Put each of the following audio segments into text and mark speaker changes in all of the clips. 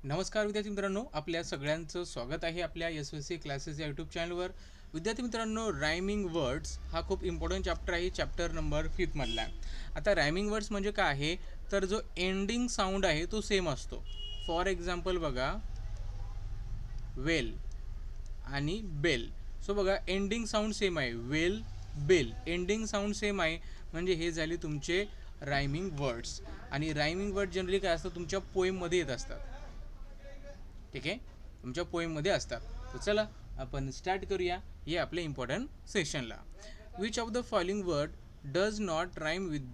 Speaker 1: नमस्कार विद्यार्थी मित्रांनो, आपल्या सगळ्यांचं स्वागत आहे आपल्या SVC क्लासेस या यूट्यूब चॅनलवर. विद्यार्थी मित्रांनो, रायमिंग वर्ड्स हा खूप इम्पॉर्टंट चॅप्टर आहे, चॅप्टर नंबर 5 मधला. आता रायमिंग वर्ड्स म्हणजे काय आहे, तर जो एंडिंग साऊंड आहे तो सेम असतो. फॉर एक्झाम्पल बघा, वेल आणि बेल. सो बघा, एंडिंग साऊंड सेम आहे, वेल बेल, एंडिंग साऊंड सेम आहे, म्हणजे हे झाले तुमचे रायमिंग वर्ड्स. आणि रायमिंग वर्ड जनरली काय असतं, तुमच्या पोएममध्ये येत असतात. ठीक आहे, तुमच्या पोएममध्ये असतात. तर चला आपण स्टार्ट करूया हे आपल्या इम्पॉर्टंट सेशनला. Which of the following word does not rhyme with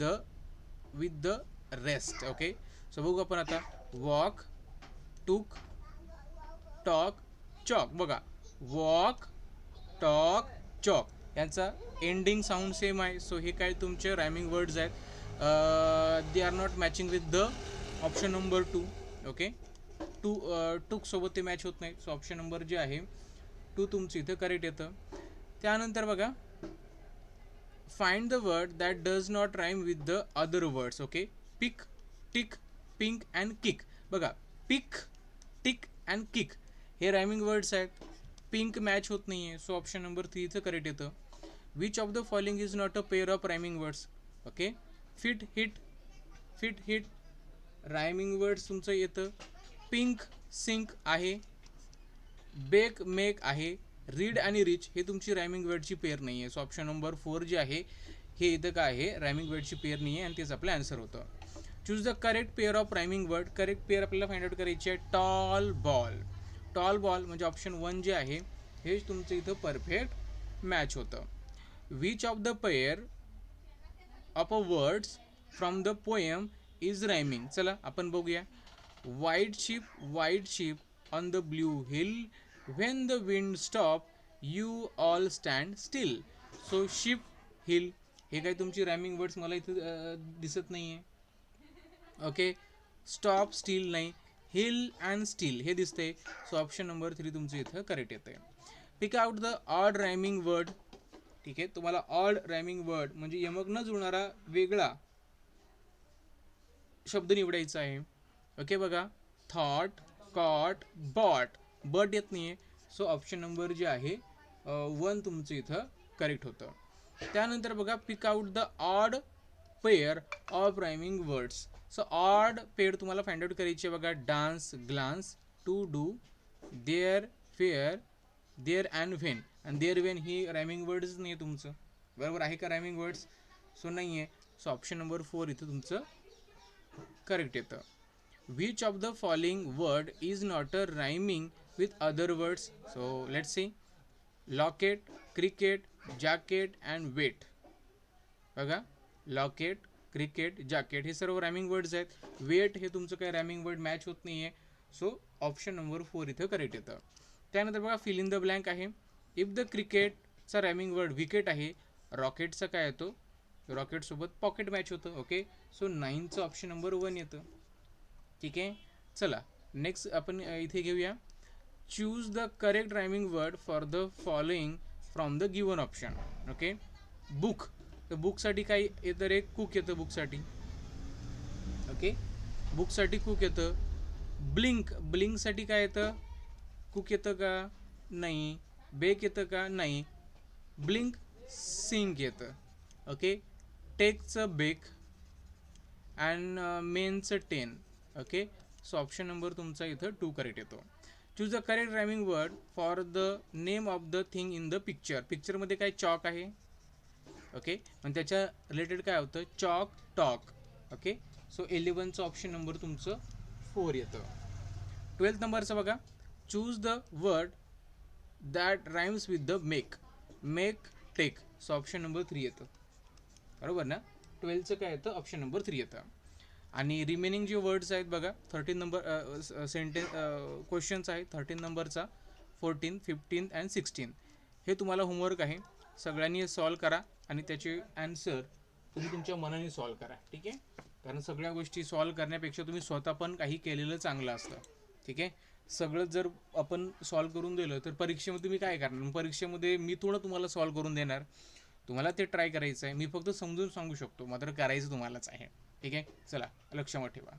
Speaker 1: the rest. Okay, so बघू आपण आता. Walk, took, talk, chalk. बघा, वॉक, टॉक, चॉक यांचा एंडिंग साऊंड सेम आहे. सो हे काय तुमचे रायमिंग वर्ड्स आहेत. They are not matching with the option number 2. Okay, took सोबत ते मॅच होत नाही. सो ऑप्शन नंबर जे आहे 2 तुमचं इथं करेक्ट येतं. त्यानंतर बघा, find the word that does not rhyme with the other words. Okay, pick, tick, pink and kick. बघा, पिक, टिक अँड किक हे रायमिंग वर्ड्स आहेत. पिंक मॅच होत नाही आहे. सो ऑप्शन नंबर 3 इथं करेक्ट येतं. Which of the following is not a pair of rhyming words. Okay, fit, hit rhyming words तुमचं येतं. पिंक, सिंक आहे. बेक, मेक आहे. रीड आणि रिच हे तुमची रायमिंग वर्डची पेअर नाही आहे. सो ऑप्शन नंबर 4 जे आहे हे इथं काय आहे, रायमिंग वर्डची पेअर नाही आहे, आणि तेच आपलं आन्सर होतं. Choose the correct pair of rhyming word. Correct pair आपल्याला फाइंड आउट करायची आहे. Tall ball. टॉल बॉल म्हणजे ऑप्शन 1 जे आहे हेच तुमचं इथं परफेक्ट मॅच होतं. Which of the pair of a words from the poem is rhyming. चला आपण बघूया. White ship on the blue hill, when the wind stop you all stand still. So ship, hill हे काही तुमची rhyming words मला इथं दिसत नाही आहे. ओके, स्टॉप, स्टील नाही, हिल अँड स्टील हे दिसतंय. सो ऑप्शन नंबर 3 तुमचं इथं करेक्ट येतं आहे. Pick out the odd rhyming word. ठीक आहे, तुम्हाला ऑड रायमिंग वर्ड म्हणजे यमक न जुळणारा वेगळा शब्द निवडायचा आहे. ओके, बघा, थॉट, कॉट, बॉट. बट येत नाही आहे. सो ऑप्शन नंबर जे आहे 1 तुमचं इथं करेक्ट होतं. त्यानंतर बघा, pick out the odd pair of rhyming words. So odd pair तुम्हाला फाइंड आउट करायची आहे. बघा, dance, glance, to do, there, fair, there and when. आणि देअर व्हेन ही रायमिंग वर्ड्स नाही आहे तुमचं. बरोबर आहे का रायमिंग वर्ड्स? सो नाही आहे. सो ऑप्शन नंबर 4 इथं तुमचं करेक्ट येतं. Which of the following word is not a rhyming with other words. So let's see. Locket, cricket, jacket and wet. बघा, लॉकेट, क्रिकेट, जॅकेट हे सर्व रायमिंग वर्ड्स आहेत. Weight हे तुमचं काय रायमिंग वर्ड मॅच होत नाही आहे. सो ऑप्शन नंबर 4 इथं करेक्ट येतं. त्यानंतर बघा, फिल इन द ब्लँक आहे. इफ द क्रिकेटचा रायमिंग वर्ड विकेट आहे, रॉकेटचा काय येतो, रॉकेटसोबत पॉकेट मॅच होतं. ओके, सो 9चं ऑप्शन नंबर 1 येतं. ठीक आहे, चला नेक्स्ट आपण इथे घेऊया. Choose the correct rhyming word for the following from the given option. Okay, book, तर बुकसाठी काय येतं रे, कुक येतं बुकसाठी. ओके, बुकसाठी कुक येतं. ब्लिंक, ब्लिंकसाठी काय येतं, कुक येतं का, नाही. बेक येतं का, नाही. ब्लिंक, सिंक येतं. ओके, टेकचं बेक अँड मेनचं 10. ओके, सो ऑप्शन नंबर तुमचा इथं 2 करेक्ट येतो. Choose the correct rhyming word for the name of the thing in the picture. पिक्चरमध्ये काय चॉक आहे. ओके, पण त्याच्या रिलेटेड काय होतं, चॉक, टॉक. ओके, सो 11चं ऑप्शन नंबर तुमचं 4 येतं. 12th नंबरचं बघा. Choose the word that rhymes with the make. Make, take. So option number 3 येतं. बरोबर ना. 12चं काय येतं, ऑप्शन नंबर 3 येतं. आणि रिमेनिंग जे वर्ड्स आहेत बघा, 13 नंबर क्वेश्चन्स आहेत 13 नंबरचा, 14, 15 अँड 16. हे तुम्हाला होमवर्क आहे. सगळ्यांनी सॉल्व करा आणि त्याचे ॲन्सर तुम्ही तुमच्या मनाने सॉल्व करा. ठीक आहे, कारण सगळ्या गोष्टी सॉल्व करण्यापेक्षा तुम्ही स्वतः पण काही केलेलं चांगलं असतं. ठीक आहे, सगळं जर आपण सॉल्व करून दिलं तर परीक्षेमध्ये तुम्ही काय करणार. परीक्षेमध्ये मी थोडं तुम्हाला सॉल्व करून देणार, तुम्हाला ते ट्राय करायचं आहे. मी फक्त समजून सांगू शकतो, मात्र करायचं तुम्हालाच आहे. ठीक आहे, चला लक्षात ठेवा.